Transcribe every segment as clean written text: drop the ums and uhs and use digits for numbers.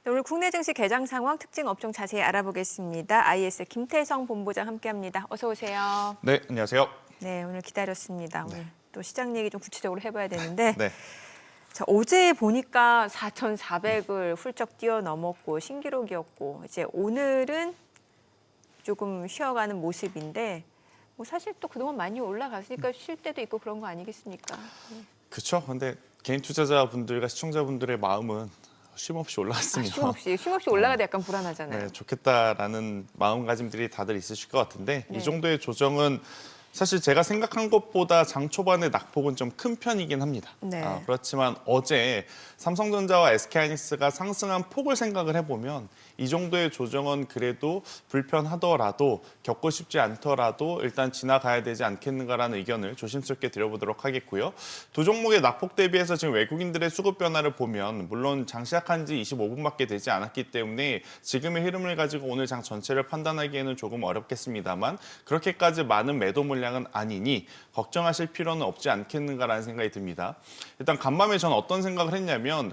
네, 오늘 국내 증시 개장 상황, 특징 업종 자세히 알아보겠습니다. IS 김태성 본부장 함께합니다. 어서 오세요. 네, 안녕하세요. 네, 오늘 기다렸습니다. 오늘 또 시장 얘기 좀 구체적으로 해봐야 되는데 네, 자, 어제 보니까 4,400을 훌쩍 뛰어넘었고 신기록이었고 이제 오늘은 조금 쉬어가는 모습인데 뭐 사실 또 그동안 많이 올라갔으니까 쉴 때도 있고 그런 거 아니겠습니까? 그렇죠. 근데 개인 투자자분들과 시청자분들의 마음은 쉼없이 올라갔습니다. 쉼없이 올라가도 약간 불안하잖아요. 네, 좋겠다라는 마음가짐들이 다들 있으실 것 같은데 네. 이 정도의 조정은 사실 제가 생각한 것보다 장 초반의 낙폭은 좀 큰 편이긴 합니다. 네. 그렇지만 어제 삼성전자와 SK하이닉스가 상승한 폭을 생각을 해보면 이 정도의 조정은 그래도 불편하더라도 겪고 싶지 않더라도 일단 지나가야 되지 않겠는가라는 의견을 조심스럽게 드려보도록 하겠고요. 두 종목의 낙폭 대비해서 지금 외국인들의 수급 변화를 보면 물론 장 시작한 지 25분밖에 되지 않았기 때문에 지금의 흐름을 가지고 오늘 장 전체를 판단하기에는 조금 어렵겠습니다만 그렇게까지 많은 매도 물량은 아니니 걱정하실 필요는 없지 않겠는가라는 생각이 듭니다. 일단 간밤에 저는 어떤 생각을 했냐면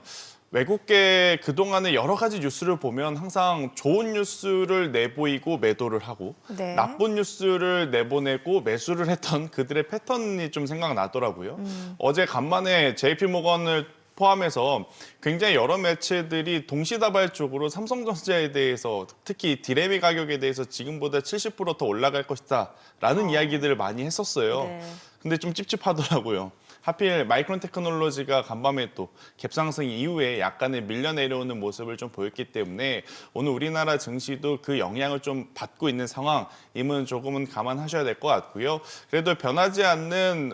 외국계 그동안의 여러 가지 뉴스를 보면 항상 좋은 뉴스를 내보이고 매도를 하고 네. 나쁜 뉴스를 내보내고 매수를 했던 그들의 패턴이 좀 생각나더라고요. 어제 간만에 JP모건을 포함해서 굉장히 여러 매체들이 동시다발적으로 삼성전자에 대해서 특히 디램의 가격에 대해서 지금보다 70%더 올라갈 것이다라는 이야기들을 많이 했었어요. 네. 근데 좀 찝찝하더라고요. 하필 마이크론 테크놀로지가 간밤에 또 갭상승 이후에 약간의 밀려 내려오는 모습을 좀 보였기 때문에 오늘 우리나라 증시도 그 영향을 좀 받고 있는 상황임은 조금은 감안하셔야 될 것 같고요. 그래도 변하지 않는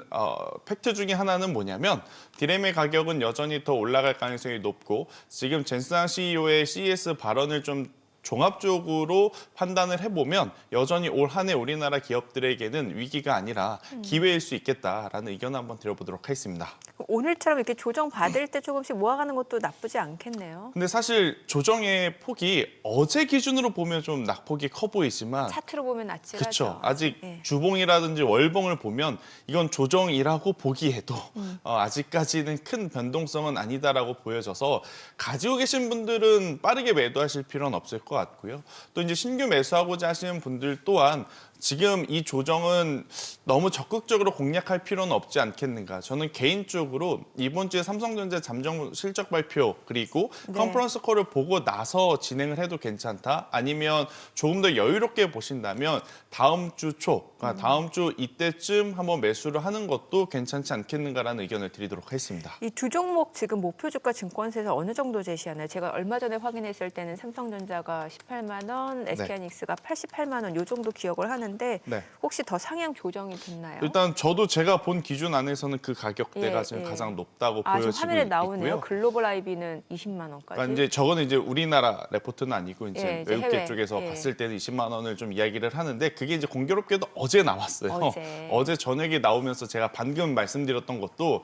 팩트 중에 하나는 뭐냐면 디램의 가격은 여전히 더 올라갈 가능성이 높고 지금 젠스랑 CEO의 CES 발언을 좀 종합적으로 판단을 해보면 여전히 올 한 해 우리나라 기업들에게는 위기가 아니라 기회일 수 있겠다라는 의견을 한번 드려보도록 하겠습니다. 오늘처럼 이렇게 조정 받을 때 조금씩 모아가는 것도 나쁘지 않겠네요. 근데 사실 조정의 폭이 어제 기준으로 보면 좀 낙폭이 커 보이지만 차트로 보면 아찔하죠. 그렇죠. 아직 예. 주봉이라든지 월봉을 보면 이건 조정이라고 보기에도 아직까지는 큰 변동성은 아니다라고 보여져서 가지고 계신 분들은 빠르게 매도하실 필요는 없을 것 같고요. 또 이제 신규 매수하고자 하시는 분들 또한 지금 이 조정은 너무 적극적으로 공략할 필요는 없지 않겠는가. 저는 개인적으로 이번 주에 삼성전자 잠정 실적 발표 그리고 네. 컨퍼런스 콜을 보고 나서 진행을 해도 괜찮다. 아니면 조금 더 여유롭게 보신다면 다음 주 초, 그러니까 다음 주 이때쯤 한번 매수를 하는 것도 괜찮지 않겠는가라는 의견을 드리도록 하겠습니다. 이 두 종목 지금 목표 주가 증권사에서 어느 정도 제시하나요? 제가 얼마 전에 확인했을 때는 삼성전자가 18만 원, SK하이닉스가 88만 원 이 정도 기억을 하는데 네. 혹시 더 상향 조정이 됐나요? 일단 저도 제가 본 기준 안에서는 그 가격대가 예, 지금 예. 가장 높다고 지금 보여지고 화면에 나오네요. 있고요. 글로벌 IB는 20만 원까지. 그러니까 이제 저거는 이제 우리나라 레포트는 아니고 예, 이제 외국계 해외. 쪽에서 예. 봤을 때는 20만 원을 좀 이야기를 하는데 그게 이제 공교롭게도 어제 나왔어요. 어제. 저녁에 나오면서 제가 방금 말씀드렸던 것도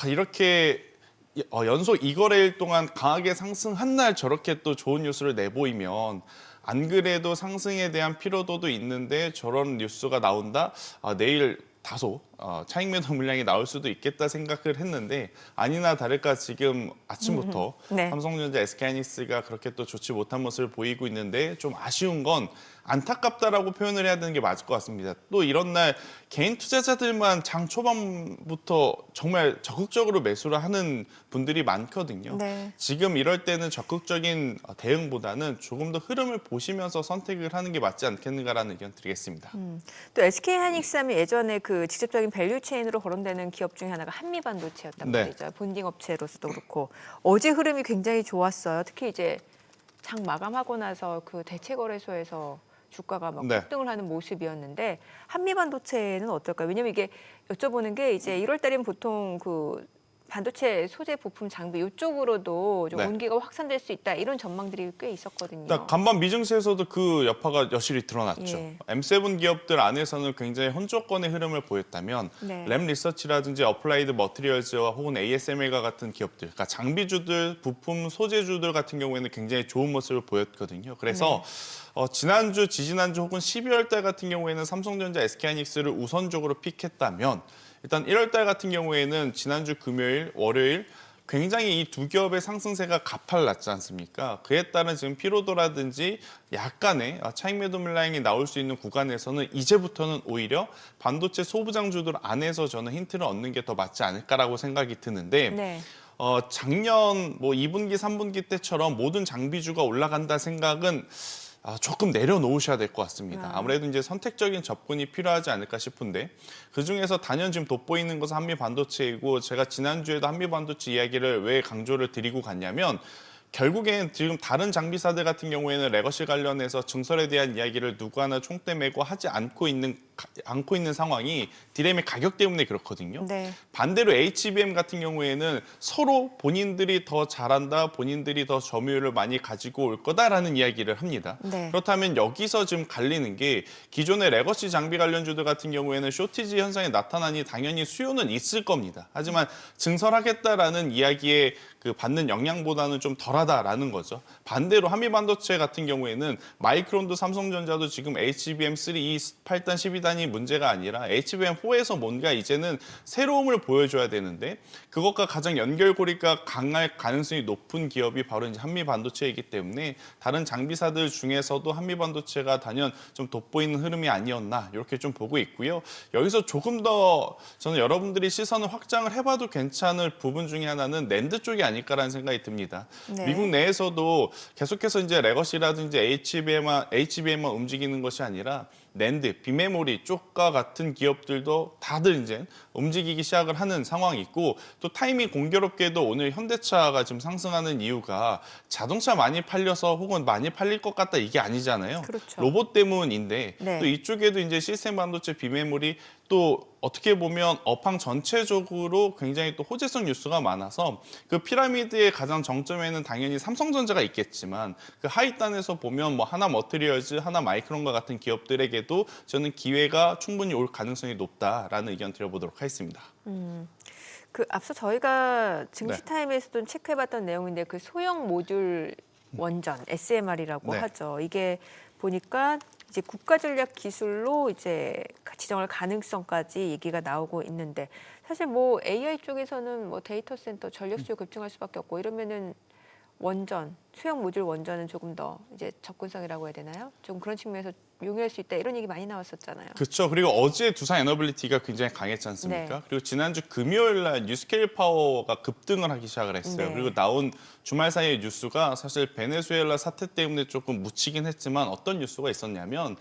이렇게 연속 2거래일 동안 강하게 상승한 날 저렇게 또 좋은 뉴스를 내보이면 안 그래도 상승에 대한 피로도도 있는데 저런 뉴스가 나온다? 내일 다소 차익 매도 물량이 나올 수도 있겠다 생각을 했는데 아니나 다를까 지금 아침부터 네. 삼성전자, SK하이닉스가 그렇게 또 좋지 못한 모습을 보이고 있는데 좀 아쉬운 건 안타깝다라고 표현을 해야 되는 게 맞을 것 같습니다. 또 이런 날 개인 투자자들만 장 초반부터 정말 적극적으로 매수를 하는 분들이 많거든요. 네. 지금 이럴 때는 적극적인 대응보다는 조금 더 흐름을 보시면서 선택을 하는 게 맞지 않겠는가라는 의견 드리겠습니다. 또 SK하이닉스 하면 예전에 그 직접적인 밸류 체인으로 거론되는 기업 중에 하나가 한미반도체였단 네. 말이죠. 본딩 업체로서도 그렇고 어제 흐름이 굉장히 좋았어요. 특히 이제 장 마감하고 나서 그 대체 거래소에서 주가가 막 네. 폭등을 하는 모습이었는데 한미반도체는 어떨까요? 왜냐면 이게 여쭤보는 게 이제 1월 달이면 보통 그 반도체 소재 부품 장비 이쪽으로도 좀 네. 온기가 확산될 수 있다 이런 전망들이 꽤 있었거든요. 일단 간밤 미증시에서도 그 여파가 여실히 드러났죠. 예. M7 기업들 안에서는 굉장히 혼조권의 흐름을 보였다면 네. 램 리서치라든지 어플라이드 머티리얼즈와 혹은 ASML과 같은 기업들, 그러니까 장비주들, 부품 소재주들 같은 경우에는 굉장히 좋은 모습을 보였거든요. 그래서 지난주, 지지난주 혹은 12월 달 같은 경우에는 삼성전자, SK하이닉스를 우선적으로 픽했다면 일단 1월 달 같은 경우에는 지난주 금요일, 월요일 굉장히 이 두 기업의 상승세가 가팔랐지 않습니까? 그에 따른 지금 피로도라든지 약간의 차익 매도 물량이 나올 수 있는 구간에서는 이제부터는 오히려 반도체 소부장주들 안에서 저는 힌트를 얻는 게 더 맞지 않을까라고 생각이 드는데 네. 작년 뭐 2분기, 3분기 때처럼 모든 장비주가 올라간다 생각은 조금 내려놓으셔야 될 것 같습니다. 아무래도 이제 선택적인 접근이 필요하지 않을까 싶은데 그중에서 단연 지금 돋보이는 것은 한미 반도체이고 제가 지난주에도 한미 반도체 이야기를 왜 강조를 드리고 갔냐면 결국엔 지금 다른 장비사들 같은 경우에는 레거시 관련해서 증설에 대한 이야기를 누구 하나 총대 메고 하지 않고 있는 상황이 디램의 가격 때문에 그렇거든요. 네. 반대로 HBM 같은 경우에는 서로 본인들이 더 잘한다, 본인들이 더 점유율을 많이 가지고 올 거다라는 이야기를 합니다. 네. 그렇다면 여기서 지금 갈리는 게 기존의 레거시 장비 관련주들 같은 경우에는 쇼티지 현상이 나타나니 당연히 수요는 있을 겁니다. 하지만 증설하겠다라는 이야기에 그 받는 영향보다는 좀 덜하다라는 거죠. 반대로 한미반도체 같은 경우에는 마이크론도 삼성전자도 지금 HBM3 이 8단, 12단이 문제가 아니라 HBM4에서 뭔가 이제는 새로움을 보여줘야 되는데 그것과 가장 연결고리가 강할 가능성이 높은 기업이 바로 이제 한미반도체이기 때문에 다른 장비사들 중에서도 한미반도체가 단연 좀 돋보이는 흐름이 아니었나 이렇게 좀 보고 있고요. 여기서 조금 더 저는 여러분들이 시선을 확장을 해봐도 괜찮을 부분 중에 하나는 낸드 쪽이 아닐까라는 생각이 듭니다. 네. 미국 내에서도 계속해서 이제 레거시라든지 HBM만 움직이는 것이 아니라 낸드, 비메모리 쪽과 같은 기업들도 다들 이제 움직이기 시작을 하는 상황이 있고 또 타이밍 공교롭게도 오늘 현대차가 지금 상승하는 이유가 자동차 많이 팔려서 혹은 많이 팔릴 것 같다 이게 아니잖아요. 그렇죠. 로봇 때문인데 네. 또 이쪽에도 이제 시스템 반도체 비메모리 또 어떻게 보면 업황 전체적으로 굉장히 또 호재성 뉴스가 많아서 그 피라미드의 가장 정점에는 당연히 삼성전자가 있겠지만 그 하위단에서 보면 뭐 하나 머트리얼즈, 하나 마이크론과 같은 기업들에게도 저는 기회가 충분히 올 가능성이 높다라는 의견 드려보도록 하겠습니다. 그 앞서 저희가 네. 증시타임에서도 체크해봤던 내용인데 그 소형 모듈 원전 SMR이라고 네. 하죠. 이게 보니까 이제 국가 전략 기술로 이제 지정할 가능성까지 얘기가 나오고 있는데 사실 뭐 AI 쪽에서는 뭐 데이터 센터 전력 수요 급증할 수밖에 없고 이러면은 원전 소형 모듈 원전은 조금 더 이제 접근성이라고 해야 되나요? 좀 그런 측면에서 용이할 수 있다 이런 얘기 많이 나왔었잖아요. 그렇죠. 그리고 어제 두산 에너빌리티가 굉장히 강했지 않습니까? 네. 그리고 지난주 금요일 날 뉴스케일 파워가 급등을 하기 시작을 했어요. 네. 그리고 나온 주말 사이의 뉴스가 사실 베네수엘라 사태 때문에 조금 묻히긴 했지만 어떤 뉴스가 있었냐면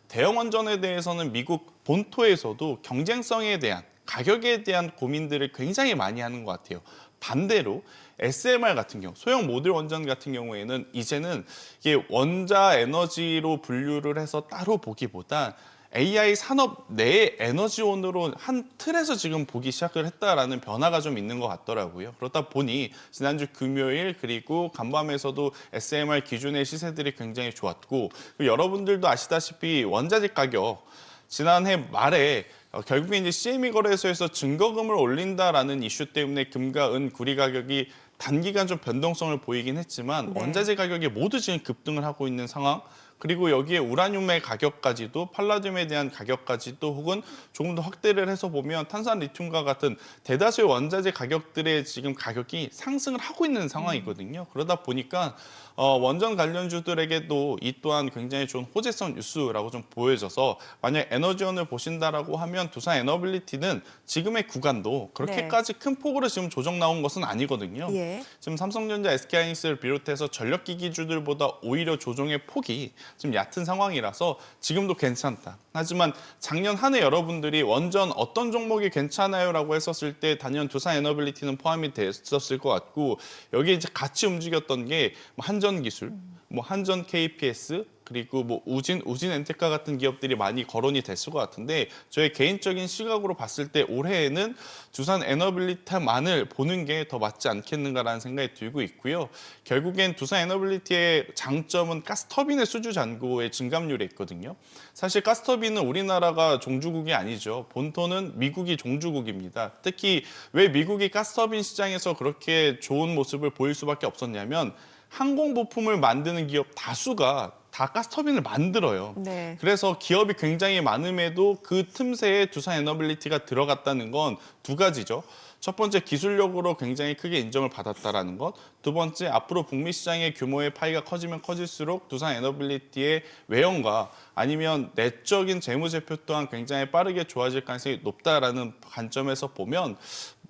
대형 원전에 대해서는 미국 본토에서도 경쟁성에 대한 가격에 대한 고민들을 굉장히 많이 하는 것 같아요. 반대로 SMR 같은 경우, 소형 모듈 원전 같은 경우에는 이제는 이게 원자 에너지로 분류를 해서 따로 보기보다 AI 산업 내 에너지원으로 한 틀에서 지금 보기 시작을 했다라는 변화가 좀 있는 것 같더라고요. 그러다 보니 지난주 금요일 그리고 간밤에서도 SMR 기준의 시세들이 굉장히 좋았고 그리고 여러분들도 아시다시피 원자재 가격 지난해 말에 결국에 이제 CME 거래소에서 증거금을 올린다라는 이슈 때문에 금과 은, 구리 가격이 단기간 좀 변동성을 보이긴 했지만 네. 원자재 가격이 모두 지금 급등을 하고 있는 상황. 그리고 여기에 우라늄의 가격까지도 팔라듐에 대한 가격까지도 혹은 조금 더 확대를 해서 보면 탄산 리튬과 같은 대다수의 원자재 가격들의 지금 가격이 상승을 하고 있는 상황이거든요. 그러다 보니까 원전 관련주들에게도 이 또한 굉장히 좋은 호재성 뉴스라고 좀 보여져서 만약 에너지원을 보신다라고 하면 두산 에너빌리티는 지금의 구간도 그렇게까지 큰 폭으로 지금 조정 나온 것은 아니거든요. 예. 지금 삼성전자, SK하이닉스를 비롯해서 전력기기주들보다 오히려 조정의 폭이 좀 얕은 상황이라서 지금도 괜찮다. 하지만 작년 한 해 여러분들이 원전 어떤 종목이 괜찮아요라고 했었을 때 단연 두산 에너빌리티는 포함이 됐었을 것 같고 여기에 이제 같이 움직였던 게 한전기술, 뭐 한전 KPS 그리고 뭐 우진 엔테카 같은 기업들이 많이 거론이 됐을 것 같은데 저의 개인적인 시각으로 봤을 때 올해에는 두산 에너빌리티만을 보는 게 더 맞지 않겠는가라는 생각이 들고 있고요. 결국엔 두산 에너빌리티의 장점은 가스터빈의 수주 잔고의 증감률에 있거든요. 사실 가스터빈은 우리나라가 종주국이 아니죠. 본토는 미국이 종주국입니다. 특히 왜 미국이 가스터빈 시장에서 그렇게 좋은 모습을 보일 수밖에 없었냐면 항공 부품을 만드는 기업 다수가 다 가스터빈을 만들어요. 네. 그래서 기업이 굉장히 많음에도 그 틈새에 두산 에너빌리티가 들어갔다는 건 두 가지죠. 첫 번째 기술력으로 굉장히 크게 인정을 받았다라는 것. 두 번째 앞으로 북미 시장의 규모의 파이가 커지면 커질수록 두산 에너빌리티의 외형과 아니면 내적인 재무제표 또한 굉장히 빠르게 좋아질 가능성이 높다라는 관점에서 보면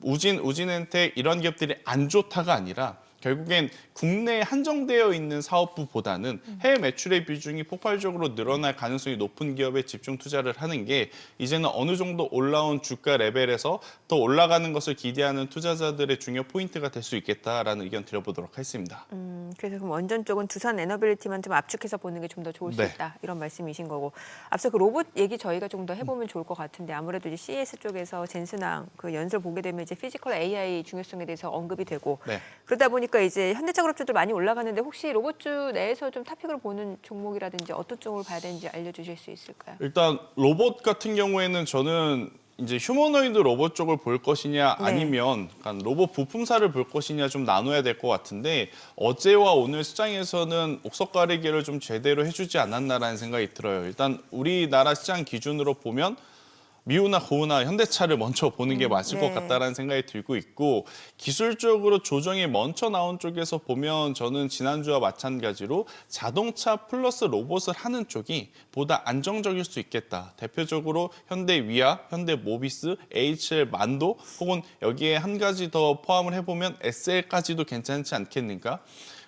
우진엔텍 이런 기업들이 안 좋다가 아니라 결국엔 국내에 한정되어 있는 사업부보다는 해외 매출의 비중이 폭발적으로 늘어날 가능성이 높은 기업에 집중 투자를 하는 게 이제는 어느 정도 올라온 주가 레벨에서 더 올라가는 것을 기대하는 투자자들의 중요 포인트가 될 수 있겠다라는 의견 드려보도록 하겠습니다. 그래서 그럼 원전 쪽은 두산 에너빌리티만 좀 압축해서 보는 게 좀 더 좋을 수 네. 있다 이런 말씀이신 거고 앞서 그 로봇 얘기 저희가 좀 더 해보면 좋을 것 같은데 아무래도 이제 CES 쪽에서 젠슨항 그 연설 보게 되면 이제 피지컬 AI 중요성에 대해서 언급이 되고 네. 그러다 보니까 이제 현대차 그룹주들 많이 올라가는데 혹시 로봇주 내에서 좀 탑픽으로 보는 종목이라든지 어떤 쪽으로 봐야 되는지 알려주실 수 있을까요? 일단 로봇 같은 경우에는 저는 이제 휴머노이드 로봇 쪽을 볼 것이냐 네. 아니면 약간 로봇 부품사를 볼 것이냐 좀 나눠야 될 것 같은데 어제와 오늘 시장에서는 옥석 가리기를 좀 제대로 해주지 않았나라는 생각이 들어요. 일단 우리나라 시장 기준으로 보면 미우나 고우나 현대차를 먼저 보는 게 맞을 네. 것 같다라는 생각이 들고 있고 기술적으로 조정이 먼저 나온 쪽에서 보면 저는 지난주와 마찬가지로 자동차 플러스 로봇을 하는 쪽이 보다 안정적일 수 있겠다. 대표적으로 현대 위아, 현대 모비스, HL 만도 혹은 여기에 한 가지 더 포함을 해보면 SL까지도 괜찮지 않겠는가?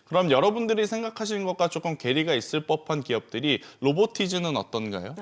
그럼 여러분들이 생각하시는 것과 조금 괴리가 있을 법한 기업들이 로보티즈는 어떤가요?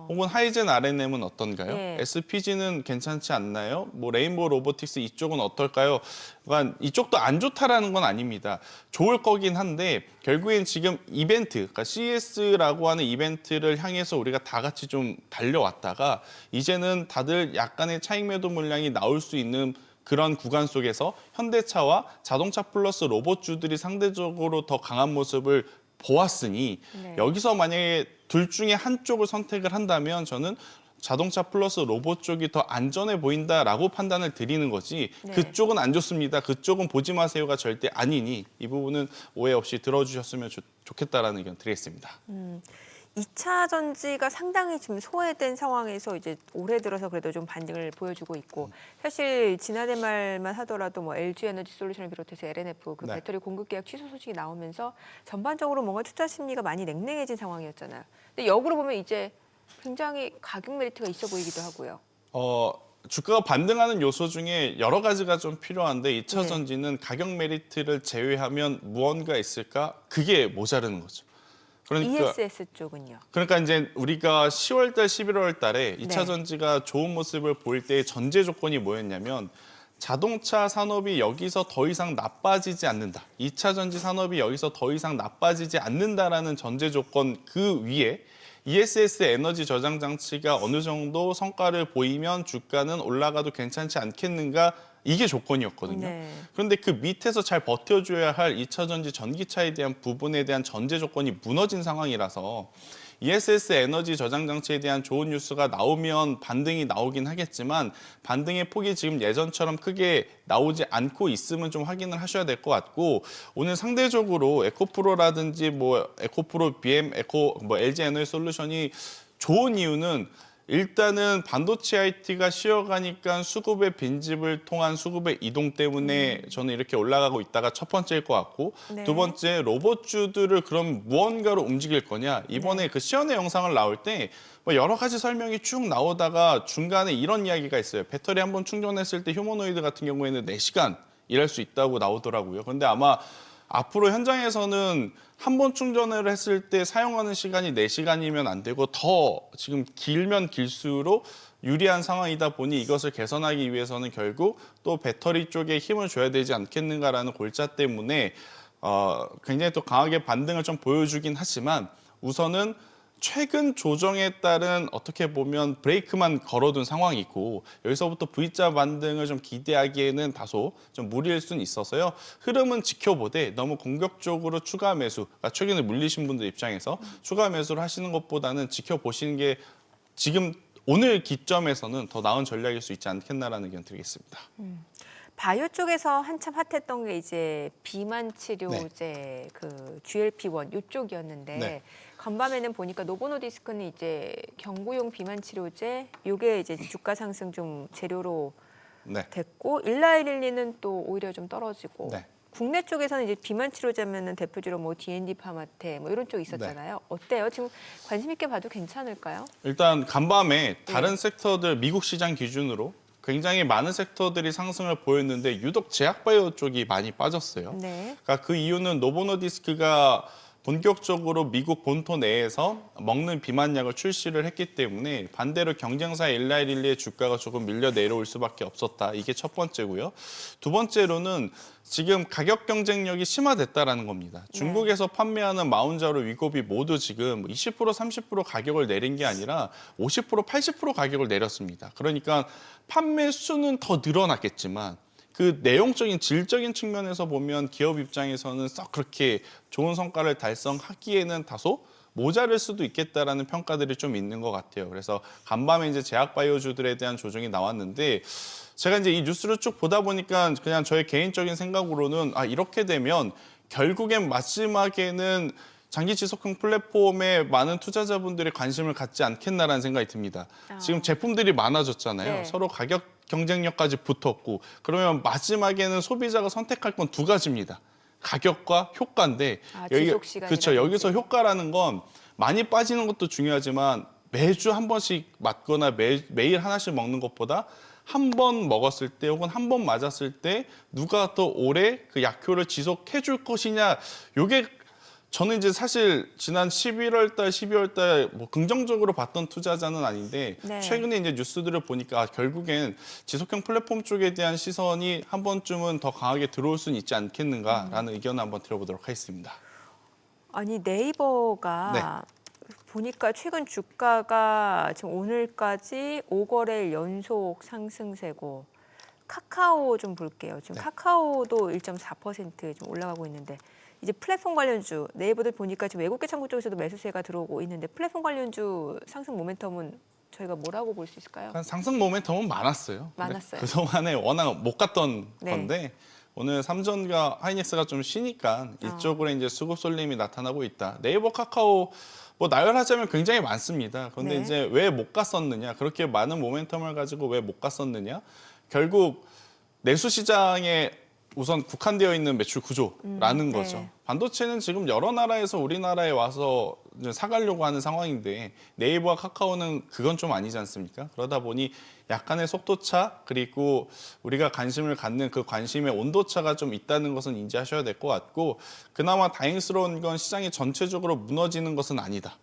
혹은 하이젠 R&M은 어떤가요? 네. SPG는 괜찮지 않나요? 뭐 레인보우 로보틱스 이쪽은 어떨까요? 그러니까 이쪽도 안 좋다라는 건 아닙니다. 좋을 거긴 한데 결국엔 지금 이벤트, 그러니까 CES라고 하는 이벤트를 향해서 우리가 다 같이 좀 달려왔다가 이제는 다들 약간의 차익 매도 물량이 나올 수 있는 그런 구간 속에서 현대차와 자동차 플러스 로봇주들이 상대적으로 더 강한 모습을 보았으니 네. 여기서 만약에 둘 중에 한쪽을 선택을 한다면 저는 자동차 플러스 로봇 쪽이 더 안전해 보인다라고 판단을 드리는 거지 네. 그쪽은 안 좋습니다. 그쪽은 보지 마세요가 절대 아니니 이 부분은 오해 없이 들어주셨으면 좋겠다라는 의견 드리겠습니다. 2차 전지가 상당히 지금 소외된 상황에서 이제 올해 들어서 그래도 좀 반등을 보여주고 있고 사실 지난해 말만 하더라도 뭐 LG 에너지 솔루션을 비롯해서 LNF 그 네. 배터리 공급 계약 취소 소식이 나오면서 전반적으로 뭔가 투자 심리가 많이 냉랭해진 상황이었잖아요. 근데 역으로 보면 이제 굉장히 가격 메리트가 있어 보이기도 하고요. 주가가 반등하는 요소 중에 여러 가지가 좀 필요한데 2차 네. 전지는 가격 메리트를 제외하면 무언가 있을까? 그게 모자르는 거죠. 그러니까 ESS 쪽은요. 이제 우리가 10월 달, 11월 달에 2차 네. 전지가 좋은 모습을 보일 때의 전제 조건이 뭐였냐면 자동차 산업이 여기서 더 이상 나빠지지 않는다. 2차 전지 산업이 여기서 더 이상 나빠지지 않는다라는 전제 조건 그 위에 ESS 에너지 저장 장치가 어느 정도 성과를 보이면 주가는 올라가도 괜찮지 않겠는가? 이게 조건이었거든요. 네. 그런데 그 밑에서 잘 버텨줘야 할 2차 전지 전기차에 대한 부분에 대한 전제 조건이 무너진 상황이라서 ESS 에너지 저장 장치에 대한 좋은 뉴스가 나오면 반등이 나오긴 하겠지만 반등의 폭이 지금 예전처럼 크게 나오지 않고 있으면 좀 확인을 하셔야 될 것 같고 오늘 상대적으로 에코프로라든지 뭐 에코프로 BM, LG 에너지 솔루션이 좋은 이유는 일단은 반도체 IT가 쉬어가니까 수급의 빈집을 통한 수급의 이동 때문에 저는 이렇게 올라가고 있다가 첫 번째일 것 같고 네. 두 번째 로봇주들을 그럼 무언가로 움직일 거냐 이번에 네. 그 시연회 영상을 나올 때 뭐 여러 가지 설명이 쭉 나오다가 중간에 이런 이야기가 있어요. 배터리 한번 충전했을 때 휴머노이드 같은 경우에는 4시간 일할 수 있다고 나오더라고요. 그런데 아마 앞으로 현장에서는 한 번 충전을 했을 때 사용하는 시간이 4시간이면 안 되고 더 지금 길면 길수록 유리한 상황이다 보니 이것을 개선하기 위해서는 결국 또 배터리 쪽에 힘을 줘야 되지 않겠는가라는 골자 때문에 굉장히 또 강하게 반등을 좀 보여주긴 하지만 우선은 최근 조정에 따른 어떻게 보면 브레이크만 걸어둔 상황이고 여기서부터 V자 반등을 좀 기대하기에는 다소 좀 무리일 수는 있어서요. 흐름은 지켜보되 너무 공격적으로 추가 매수, 그러니까 최근에 물리신 분들 입장에서 추가 매수를 하시는 것보다는 지켜보시는 게 지금 오늘 기점에서는 더 나은 전략일 수 있지 않겠나라는 의견 드리겠습니다. 바이오 쪽에서 한참 핫했던 게 이제 비만 치료제 네. 그 GLP-1 이쪽이었는데 네. 간밤에는 보니까 노보노디스크는 이제 경구용 비만 치료제 요게 이제 주가 상승 좀 재료로 네. 됐고 1112는 또 오히려 좀 떨어지고 네. 국내 쪽에서는 이제 비만 치료제면은 대표적으로 뭐 D&D 파마테 뭐 이런 쪽 있었잖아요. 어때요? 지금 관심 있게 봐도 괜찮을까요? 일단 간밤에 다른 네. 섹터들 미국 시장 기준으로 굉장히 많은 섹터들이 상승을 보였는데 유독 제약바이오 쪽이 많이 빠졌어요. 네. 그러니까 그 이유는 노보노디스크가 본격적으로 미국 본토 내에서 먹는 비만약을 출시를 했기 때문에 반대로 경쟁사 일라이릴리의 주가가 조금 밀려 내려올 수밖에 없었다. 이게 첫 번째고요. 두 번째로는 지금 가격 경쟁력이 심화됐다라는 겁니다. 중국에서 판매하는 마운자로 위고비 모두 지금 20% 30% 가격을 내린 게 아니라 50% 80% 가격을 내렸습니다. 그러니까 판매 수는 더 늘어났겠지만 그 내용적인 질적인 측면에서 보면 기업 입장에서는 썩 그렇게 좋은 성과를 달성하기에는 다소 모자랄 수도 있겠다라는 평가들이 좀 있는 것 같아요. 그래서 간밤에 이제 제약바이오주들에 대한 조정이 나왔는데 제가 이제 이 뉴스를 쭉 보다 보니까 그냥 저의 개인적인 생각으로는 이렇게 되면 결국엔 마지막에는 장기 지속형 플랫폼에 많은 투자자분들이 관심을 갖지 않겠나라는 생각이 듭니다. 지금 제품들이 많아졌잖아요. 네. 서로 가격 경쟁력까지 붙었고 그러면 마지막에는 소비자가 선택할 건 두 가지입니다. 가격과 효과인데 지속 시간이라든지. 그렇죠. 여기서 효과라는 건 많이 빠지는 것도 중요하지만 매주 한 번씩 맞거나 매일 하나씩 먹는 것보다 한 번 먹었을 때 혹은 한 번 맞았을 때 누가 더 오래 그 약효를 지속해 줄 것이냐. 요게 저는 이제 사실 지난 11월 달, 12월 달 뭐 긍정적으로 봤던 투자자는 아닌데 네. 최근에 이제 뉴스들을 보니까 결국엔 지속형 플랫폼 쪽에 대한 시선이 한 번쯤은 더 강하게 들어올 수는 있지 않겠는가라는 의견을 한번 들어보도록 하겠습니다. 아니 네이버가 보니까 최근 주가가 지금 오늘까지 5거래일 연속 상승세고 카카오 좀 볼게요. 지금 네. 카카오도 1.4% 좀 올라가고 있는데 이제 플랫폼 관련주 네이버들 보니까 지금 외국계 창구 쪽에서도 매수세가 들어오고 있는데 플랫폼 관련주 상승 모멘텀은 저희가 뭐라고 볼 수 있을까요? 상승 모멘텀은 많았어요. 많았어요. 그동안에 워낙 못 갔던 네. 건데 오늘 삼전과 하이닉스가 좀 쉬니까 이쪽으로 이제 수급 쏠림이 나타나고 있다. 네이버, 카카오 뭐 나열하자면 굉장히 많습니다. 그런데 네. 이제 왜 못 갔었느냐? 그렇게 많은 모멘텀을 가지고 왜 못 갔었느냐? 결국 내수 시장에 우선 국한되어 있는 매출 구조라는 네. 거죠. 반도체는 지금 여러 나라에서 우리나라에 와서 이제 사가려고 하는 상황인데 네이버와 카카오는 그건 좀 아니지 않습니까? 그러다 보니 약간의 속도차 그리고 우리가 관심을 갖는 그 관심의 온도차가 좀 있다는 것은 인지하셔야 될 것 같고 그나마 다행스러운 건 시장이 전체적으로 무너지는 것은 아니다.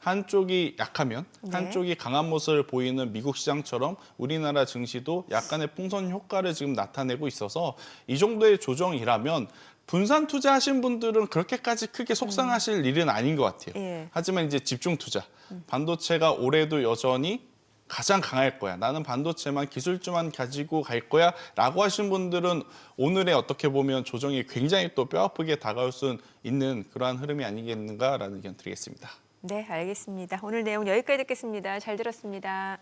한쪽이 약하면 한쪽이 강한 모습을 보이는 미국 시장처럼 우리나라 증시도 약간의 풍선 효과를 지금 나타내고 있어서 이 정도의 조정이라면 분산 투자하신 분들은 그렇게까지 크게 속상하실 일은 아닌 것 같아요. 예. 하지만 이제 집중 투자, 반도체가 올해도 여전히 가장 강할 거야. 나는 반도체만 기술주만 가지고 갈 거야. 라고 하신 분들은 오늘의 어떻게 보면 조정이 굉장히 또 뼈아프게 다가올 수 있는 그러한 흐름이 아니겠는가라는 의견 드리겠습니다. 네, 알겠습니다. 오늘 내용 여기까지 듣겠습니다. 잘 들었습니다.